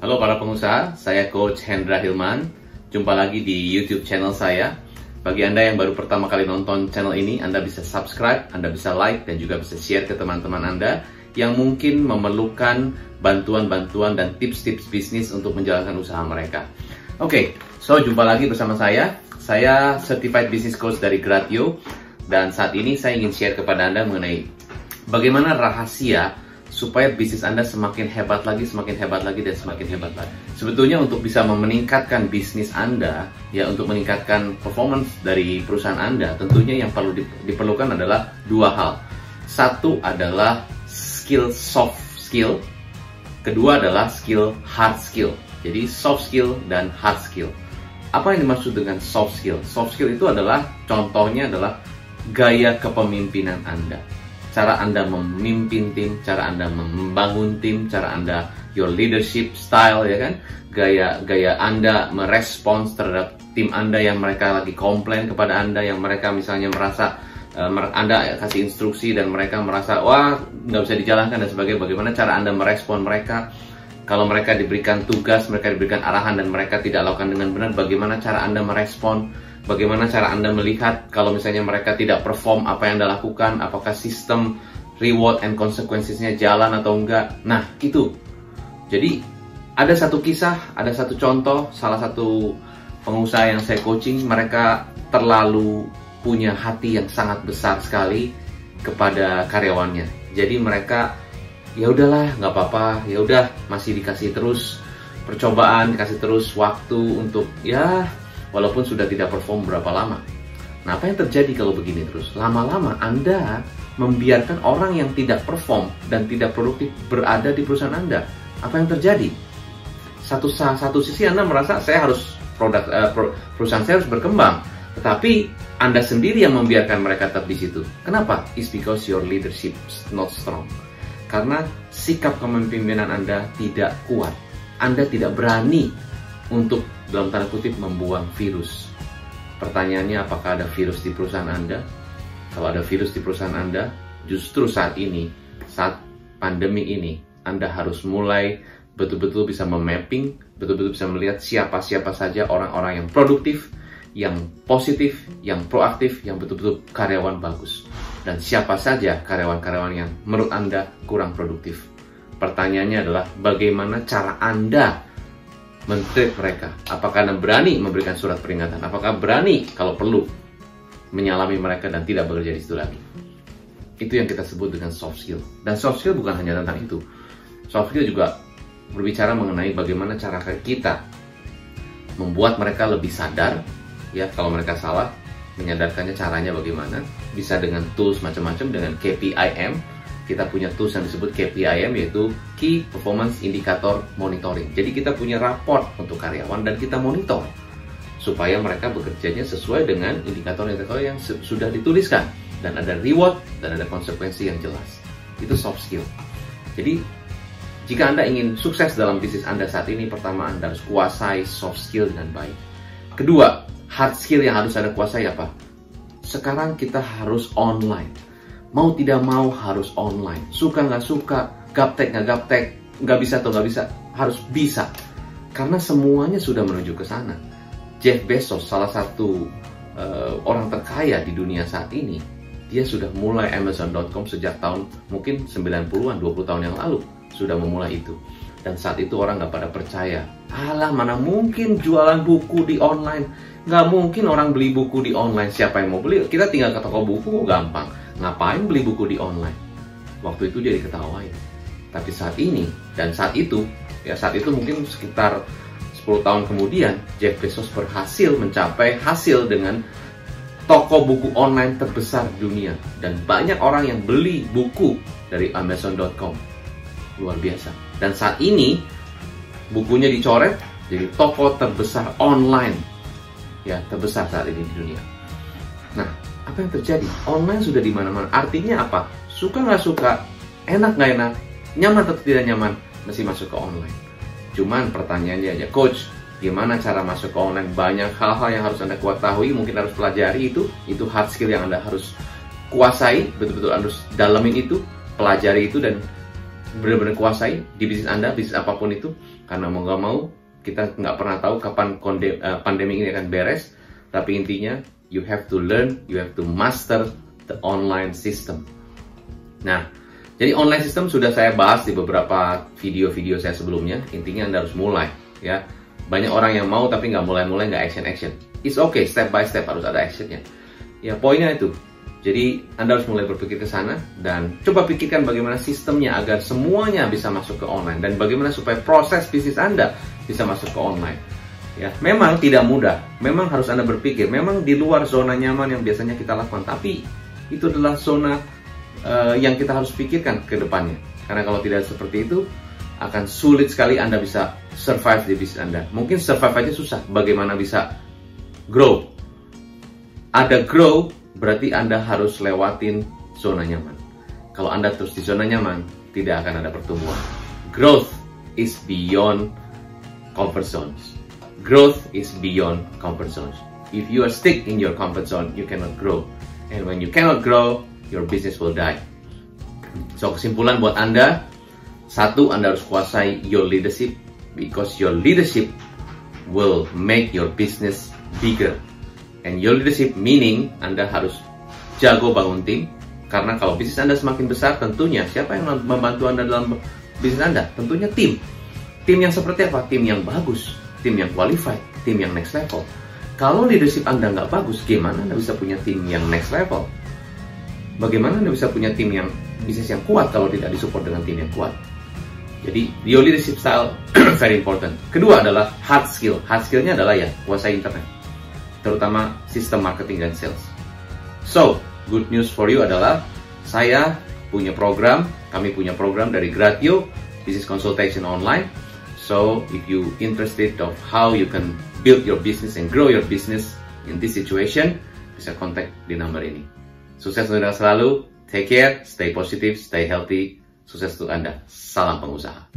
Halo para pengusaha, saya Coach Hendra Hilman. Jumpa lagi di YouTube channel saya. Bagi Anda yang baru pertama kali nonton channel ini, Anda bisa subscribe, Anda bisa like, dan juga bisa share ke teman-teman Anda yang mungkin memerlukan bantuan-bantuan dan tips-tips bisnis untuk menjalankan usaha mereka. Oke, so jumpa lagi bersama saya. Saya Certified Business Coach dari Gratio. Dan saat ini saya ingin share kepada Anda mengenai bagaimana rahasia supaya bisnis Anda semakin hebat lagi, dan semakin hebat lagi. Sebetulnya untuk bisa meningkatkan bisnis Anda, ya untuk meningkatkan performance dari perusahaan Anda, tentunya yang perlu diperlukan adalah dua hal. Satu adalah skill soft skill, kedua adalah skill hard skill. Jadi soft skill dan hard skill. Apa yang dimaksud dengan soft skill? Soft skill itu adalah, contohnya adalah gaya kepemimpinan Anda. Cara Anda memimpin tim, cara Anda membangun tim, cara Anda, your leadership style, ya kan? Gaya Anda merespons terhadap tim Anda yang mereka lagi komplain kepada Anda, yang mereka misalnya merasa Anda kasih instruksi dan mereka merasa, wah, nggak bisa dijalankan dan sebagainya. Bagaimana cara Anda merespon mereka? Kalau mereka diberikan tugas, mereka diberikan arahan dan mereka tidak lakukan dengan benar, bagaimana cara Anda merespon? Bagaimana cara Anda melihat kalau misalnya mereka tidak perform apa yang Anda lakukan? Apakah sistem reward and consequences-nya jalan atau enggak? Nah, itu. Jadi, ada satu kisah, ada satu contoh, salah satu pengusaha yang saya coaching, mereka terlalu punya hati yang sangat besar sekali kepada karyawannya. Jadi mereka, ya udahlah, nggak apa-apa, ya udah, masih dikasih terus percobaan, dikasih terus waktu untuk, ya, walaupun sudah tidak perform berapa lama. Nah, apa yang terjadi kalau begini terus? Lama-lama Anda membiarkan orang yang tidak perform dan tidak produktif berada di perusahaan Anda. Apa yang terjadi? Satu sisi Anda merasa perusahaan saya harus berkembang, tetapi Anda sendiri yang membiarkan mereka tetap di situ. Kenapa? It's because your leadership is not strong. Karena sikap kepemimpinan Anda tidak kuat. Anda tidak berani untuk, dalam tanda kutip, membuang virus. Pertanyaannya, apakah ada virus di perusahaan Anda? Kalau ada virus di perusahaan Anda, justru saat ini, saat pandemi ini, Anda harus mulai betul-betul bisa memapping, betul-betul bisa melihat siapa-siapa saja orang-orang yang produktif, yang positif, yang proaktif, yang betul-betul karyawan bagus. Dan siapa saja karyawan-karyawan yang menurut Anda kurang produktif. Pertanyaannya adalah, bagaimana cara Anda men-treat mereka? Apakah Anda berani memberikan surat peringatan? Apakah berani kalau perlu menyalami mereka dan tidak bekerja di situ lagi? Itu yang kita sebut dengan soft skill. Dan soft skill bukan hanya tentang itu. Soft skill juga berbicara mengenai bagaimana cara kita membuat mereka lebih sadar, ya, kalau mereka salah, menyadarkannya caranya bagaimana. Bisa dengan tools macam-macam, dengan KPIM. Kita punya tools yang disebut KPIM, yaitu Key Performance Indicator Monitoring. Jadi kita punya raport untuk karyawan dan kita monitor supaya mereka bekerjanya sesuai dengan indikator-indikator yang sudah dituliskan, dan ada reward dan ada konsekuensi yang jelas. Itu soft skill. Jadi jika Anda ingin sukses dalam bisnis Anda saat ini, pertama Anda harus kuasai soft skill dengan baik. Kedua, hard skill yang harus Anda kuasai apa? Sekarang kita harus online. Mau tidak mau harus online. Suka nggak suka, gaptek nggak gaptek, nggak bisa atau nggak bisa, harus bisa. Karena semuanya sudah menuju ke sana. Jeff Bezos, salah satu orang terkaya di dunia saat ini, dia sudah mulai Amazon.com sejak tahun mungkin 90-an, 20 tahun yang lalu. Sudah memulai itu. Dan saat itu orang nggak pada percaya. Alah, mana mungkin jualan buku di online. Nggak mungkin orang beli buku di online. Siapa yang mau beli? Kita tinggal ke toko buku, gampang. Ngapain beli buku di online? Waktu itu dia diketawain. Tapi saat ini, dan saat itu mungkin sekitar 10 tahun kemudian, Jeff Bezos berhasil mencapai hasil dengan toko buku online terbesar di dunia. Dan banyak orang yang beli buku dari Amazon.com. Luar biasa. Dan saat ini, bukunya dicoret jadi toko terbesar online, ya, terbesar saat ini di dunia. Nah, apa yang terjadi? Online sudah di mana-mana. Artinya apa? Suka nggak suka, enak nggak enak, nyaman atau tidak nyaman, mesti masuk ke online. Cuman pertanyaannya aja, Coach, gimana cara masuk ke online? Banyak hal-hal yang harus Anda ketahui, mungkin harus pelajari itu hard skill yang Anda harus kuasai, betul-betul harus dalamin itu, pelajari itu dan benar-benar kuasai di bisnis Anda, bisnis apapun itu. Karena mau nggak mau, kita nggak pernah tahu kapan pandemi ini akan beres. Tapi intinya, you have to learn, you have to master the online system. Nah, jadi online system sudah saya bahas di beberapa video-video saya sebelumnya. Intinya Anda harus mulai, ya. Banyak orang yang mau tapi nggak mulai-mulai, nggak action-action. It's okay, step by step harus ada actionnya. Ya, poinnya itu. Jadi Anda harus mulai berpikir ke sana dan coba pikirkan bagaimana sistemnya agar semuanya bisa masuk ke online dan bagaimana supaya proses bisnis Anda bisa masuk ke online. Ya, memang tidak mudah. Memang harus Anda berpikir. Memang di luar zona nyaman yang biasanya kita lakukan, tapi itu adalah zona yang kita harus pikirkan ke depannya. Karena kalau tidak seperti itu, akan sulit sekali Anda bisa survive di bisnis Anda. Mungkin survive aja susah. Bagaimana bisa grow? Ada grow, berarti Anda harus lewatin zona nyaman. Kalau Anda terus di zona nyaman, tidak akan ada pertumbuhan. Growth is beyond comfort zones. Growth is beyond comfort zones. If you are stuck in your comfort zone, you cannot grow. And when you cannot grow, your business will die. So, kesimpulan buat Anda, satu, Anda harus kuasai your leadership, because your leadership will make your business bigger. And your leadership meaning Anda harus jago bangun tim. Karena kalau bisnis Anda semakin besar, tentunya siapa yang membantu Anda dalam bisnis Anda? Tentunya tim. Tim yang seperti apa? Tim yang bagus, tim yang qualified, tim yang next level. Kalau leadership Anda nggak bagus, gimana Anda bisa punya tim yang next level? Bagaimana Anda bisa punya tim yang bisnis yang kuat kalau tidak disupport dengan tim yang kuat? Jadi, your leadership style very important. Kedua adalah hard skill. Hard skillnya adalah ya, kuasai internet. Terutama sistem marketing dan sales. So, good news for you adalah saya punya program, kami punya program dari Gratio, Business Consultation Online. So, if you interested of how you can build your business and grow your business in this situation, bisa kontak di nomor ini. Sukses untuk Anda selalu, take care, stay positive, stay healthy, sukses untuk Anda. Salam pengusaha.